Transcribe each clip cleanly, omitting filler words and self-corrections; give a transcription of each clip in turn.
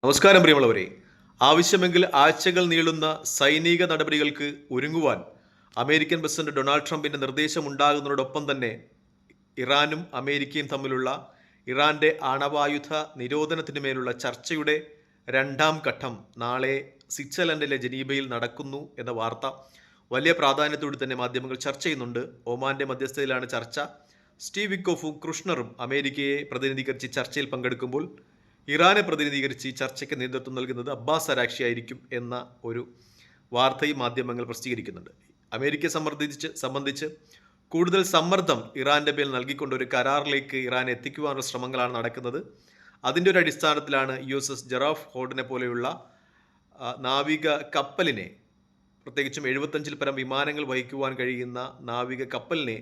നമസ്കാരം പ്രിയമുള്ളവരെ. ആവശ്യമെങ്കിൽ ആഴ്ചകൾ നീളുന്ന സൈനിക നടപടികൾക്ക് ഒരുങ്ങുവാൻ അമേരിക്കൻ പ്രസിഡന്റ് ഡൊണാൾഡ് ട്രംപിന്റെ നിർദ്ദേശമുണ്ടാകുന്നതോടൊപ്പം തന്നെ ഇറാനും അമേരിക്കയും തമ്മിലുള്ള ഇറാന്റെ ആണവായുധ നിരോധനത്തിനു മേലുള്ള ചർച്ചയുടെ രണ്ടാം ഘട്ടം നാളെ സ്വിറ്റ്സർലൻഡിലെ ജനീവയിൽ നടക്കുന്നു എന്ന വാർത്ത വലിയ പ്രാധാന്യത്തോടെ തന്നെ മാധ്യമങ്ങൾ ചർച്ച ചെയ്യുന്നുണ്ട്. ഒമാന്റെ മധ്യസ്ഥതയിലാണ് ചർച്ച. സ്റ്റീവ് വിക്കോഫും കൃഷ്ണറും അമേരിക്കയെ പ്രതിനിധീകരിച്ച് ചർച്ചയിൽ പങ്കെടുക്കുമ്പോൾ ഇറാനെ പ്രതിനിധീകരിച്ച് ഈ ചർച്ചയ്ക്ക് നേതൃത്വം നൽകുന്നത് അബ്ബാസ് അരാക്ചി ആയിരിക്കും എന്ന ഒരു വാർത്തയും മാധ്യമങ്ങൾ പ്രസിദ്ധീകരിക്കുന്നുണ്ട്. അമേരിക്കയെ സംബന്ധിച്ച് കൂടുതൽ സമ്മർദ്ദം ഇറാന്റെ മേൽ നൽകിക്കൊണ്ട് ഒരു കരാറിലേക്ക് ഇറാൻ എത്തിക്കുവാനുള്ള ശ്രമങ്ങളാണ് നടക്കുന്നത്. അതിൻ്റെ ഒരു അടിസ്ഥാനത്തിലാണ് USS ജെറാഫ് ഹോർഡിനെ പോലെയുള്ള നാവിക കപ്പലിനെ, പ്രത്യേകിച്ചും 75-ൽ പരം വിമാനങ്ങൾ വഹിക്കുവാൻ കഴിയുന്ന നാവിക കപ്പലിനെ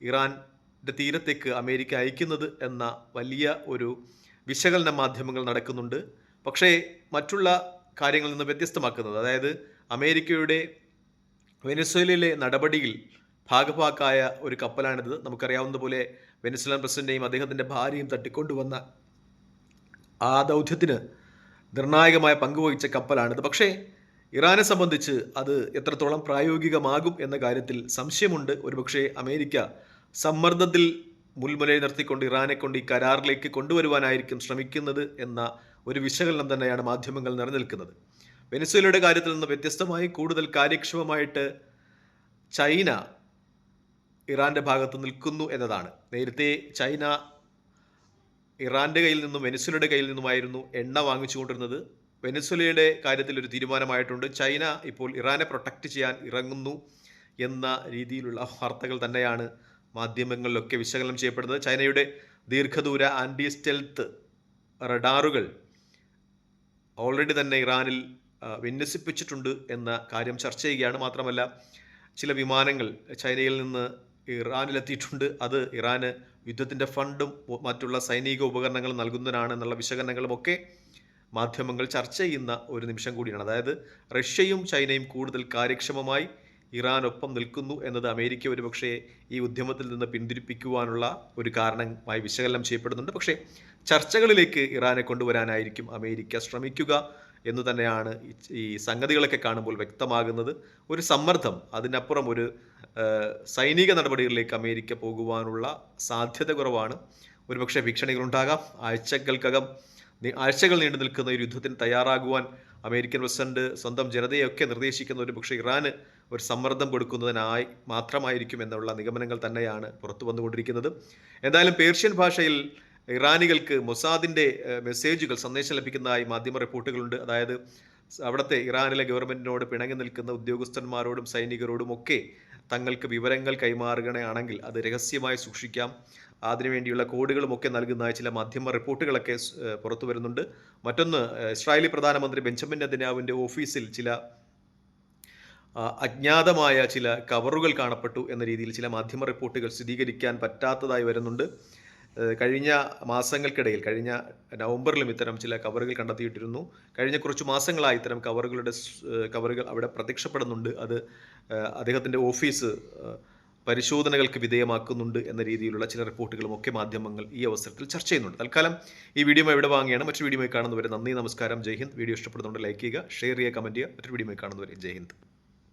ഇറാന്റെ തീരത്തേക്ക് അമേരിക്ക അയക്കുന്നത് എന്ന വലിയ ഒരു വിശകലന മാധ്യമങ്ങൾ നടക്കുന്നുണ്ട്. പക്ഷേ മറ്റുള്ള കാര്യങ്ങളിൽ നിന്ന് വ്യത്യസ്തമാക്കുന്നത്, അതായത് അമേരിക്കയുടെ വെനസ്വേലയിലെ നടപടിയിൽ ഭാഗഭാക്കായ ഒരു കപ്പലാണിത്. നമുക്കറിയാവുന്നതുപോലെ വെനസ്വേലൻ പ്രസിഡന്റിനെയും അദ്ദേഹത്തിൻ്റെ ഭാര്യയും തട്ടിക്കൊണ്ടുവന്ന ആ ദൗത്യത്തിന് നിർണായകമായ പങ്കുവഹിച്ച കപ്പലാണിത്. പക്ഷേ ഇറാനെ സംബന്ധിച്ച് അത് എത്രത്തോളം പ്രായോഗികമാകും എന്ന കാര്യത്തിൽ സംശയമുണ്ട്. ഒരുപക്ഷെ അമേരിക്ക സമ്മർദ്ദത്തിൽ മുൾമുനയിൽ നിർത്തിക്കൊണ്ട് ഇറാനെ കൊണ്ട് ഈ കരാറിലേക്ക് കൊണ്ടുവരുവാനായിരിക്കും ശ്രമിക്കുന്നത് എന്ന ഒരു വിശകലനം തന്നെയാണ് മാധ്യമങ്ങൾ നിലനിൽക്കുന്നത്. വെനസ്വേലയുടെ കാര്യത്തിൽ നിന്ന് വ്യത്യസ്തമായി കൂടുതൽ കാര്യക്ഷമമായിട്ട് ചൈന ഇറാന്റെ ഭാഗത്ത് നിൽക്കുന്നു എന്നതാണ്. നേരത്തെ ചൈന ഇറാന്റെ കയ്യിൽ നിന്നും വെനസ്വേലയുടെ കയ്യിൽ നിന്നുമായിരുന്നു എണ്ണ വാങ്ങിച്ചുകൊണ്ടിരുന്നത്. വെനസ്വേലയുടെ കാര്യത്തിൽ ഒരു തീരുമാനമായിട്ടുണ്ട്. ചൈന ഇപ്പോൾ ഇറാനെ പ്രൊട്ടക്റ്റ് ചെയ്യാൻ ഇറങ്ങുന്നു എന്ന രീതിയിലുള്ള വാർത്തകൾ തന്നെയാണ് മാധ്യമങ്ങളിലൊക്കെ വിശകലനം ചെയ്യപ്പെടുന്നത്. ചൈനയുടെ ദീർഘദൂര ആൻറ്റി സ്റ്റെൽത്ത് റഡാറുകൾ ഓൾറെഡി തന്നെ ഇറാനിൽ വിന്യസിപ്പിച്ചിട്ടുണ്ട് എന്ന കാര്യം ചർച്ച ചെയ്യുകയാണ്. മാത്രമല്ല ചില വിമാനങ്ങൾ ചൈനയിൽ നിന്ന് ഇറാനിലെത്തിയിട്ടുണ്ട്. അത് ഇറാന് യുദ്ധത്തിൻ്റെ ഫണ്ടും മറ്റുള്ള സൈനിക ഉപകരണങ്ങളും നൽകുന്നതിനാണെന്നുള്ള വിശകലനങ്ങളുമൊക്കെ മാധ്യമങ്ങൾ ചർച്ച ചെയ്യുന്ന ഒരു നിമിഷം കൂടിയാണ്. അതായത് റഷ്യയും ചൈനയും കൂടുതൽ കാര്യക്ഷമമായി ഇറാനൊപ്പം നിൽക്കുന്നു എന്നത് അമേരിക്ക ഒരുപക്ഷെ ഈ ഉദ്യമത്തിൽ നിന്ന് പിന്തിരിപ്പിക്കുവാനുള്ള ഒരു കാരണമായി വിശകലനം ചെയ്യപ്പെടുന്നുണ്ട്. പക്ഷേ ചർച്ചകളിലേക്ക് ഇറാനെ കൊണ്ടുവരാനായിരിക്കും അമേരിക്ക ശ്രമിക്കുക എന്ന് തന്നെയാണ് ഈ സംഗതികളൊക്കെ കാണുമ്പോൾ വ്യക്തമാകുന്നത്. ഒരു സമ്മർദ്ദം, അതിനപ്പുറം ഒരു സൈനിക നടപടികളിലേക്ക് അമേരിക്ക പോകുവാനുള്ള സാധ്യത കുറവാണ്. ഒരുപക്ഷെ ഭീഷണികളുണ്ടാകാം. ആഴ്ചകൾ നീണ്ടു നിൽക്കുന്ന ഒരു യുദ്ധത്തിന് തയ്യാറാകുവാൻ അമേരിക്കൻ പ്രസിഡന്റ് സ്വന്തം ജനതയൊക്കെ നിർദ്ദേശിക്കുന്ന ഒരു പക്ഷേ ഇറാന് ഒരു സമ്മർദ്ദം കൊടുക്കുന്നതിനായി മാത്രമായിരിക്കും എന്നുള്ള നിഗമനങ്ങൾ തന്നെയാണ് പുറത്തു വന്നുകൊണ്ടിരിക്കുന്നത്. എന്തായാലും പേർഷ്യൻ ഭാഷയിൽ ഇറാനികൾക്ക് മൊസാദിൻ്റെ മെസ്സേജുകൾ, സന്ദേശം ലഭിക്കുന്നതായി മാധ്യമ റിപ്പോർട്ടുകളുണ്ട്. അതായത് അവിടുത്തെ ഇറാനിലെ ഗവൺമെൻറ്റിനോട് പിണങ്ങി നിൽക്കുന്ന ഉദ്യോഗസ്ഥന്മാരോടും സൈനികരോടും ഒക്കെ തങ്ങൾക്ക് വിവരങ്ങൾ കൈമാറുകയാണെങ്കിൽ അത് രഹസ്യമായി സൂക്ഷിക്കാം, അതിനുവേണ്ടിയുള്ള കോഡുകളുമൊക്കെ നൽകുന്നതായി ചില മാധ്യമ റിപ്പോർട്ടുകളൊക്കെ പുറത്തു വരുന്നുണ്ട്. മറ്റൊന്ന്, ഇസ്രായേലി പ്രധാനമന്ത്രി ബെഞ്ചമിൻ നെതന്യാഹുവിൻ്റെ ഓഫീസിൽ ചില അജ്ഞാതമായ ചില കവറുകൾ കാണപ്പെട്ടു എന്ന രീതിയിൽ ചില മാധ്യമ റിപ്പോർട്ടുകൾ സ്ഥിരീകരിക്കാൻ പറ്റാത്തതായി വരുന്നുണ്ട്. കഴിഞ്ഞ മാസങ്ങൾക്കിടയിൽ, കഴിഞ്ഞ നവംബറിലും ഇത്തരം ചില കവറുകൾ കണ്ടെത്തിയിട്ടിരുന്നു. കഴിഞ്ഞ കുറച്ച് മാസങ്ങളായി ഇത്തരം കവറുകൾ അവിടെ പ്രത്യക്ഷപ്പെടുന്നുണ്ട്. അത് അദ്ദേഹത്തിൻ്റെ ഓഫീസ് പരിശോധനകൾക്ക് വിധേയമാക്കുന്നുണ്ട് എന്ന രീതിയിലുള്ള ചില റിപ്പോർട്ടുകളും ഒക്കെ മാധ്യമങ്ങൾ ഈ അവസരത്തിൽ ചർച്ച ചെയ്യുന്നുണ്ട്. തൽക്കാലം ഈ വീഡിയോ ഇവിടെ വാങ്ങിയാണ്. മറ്റൊരു വീഡിയോ കാണുന്നവരെ നന്ദി, നമസ്കാരം, ജയ് ഹിന്ദ്. വീഡിയോ ഇഷ്ടപ്പെടുന്നുണ്ട് ലൈക്ക് ചെയ്യുക, ഷെയർ ചെയ്യുക, കമൻറ്റ് ചെയ്യുക. മറ്റൊരു വീഡിയോ കാണുന്നവരെ ജയ് ഹിന്ദ്.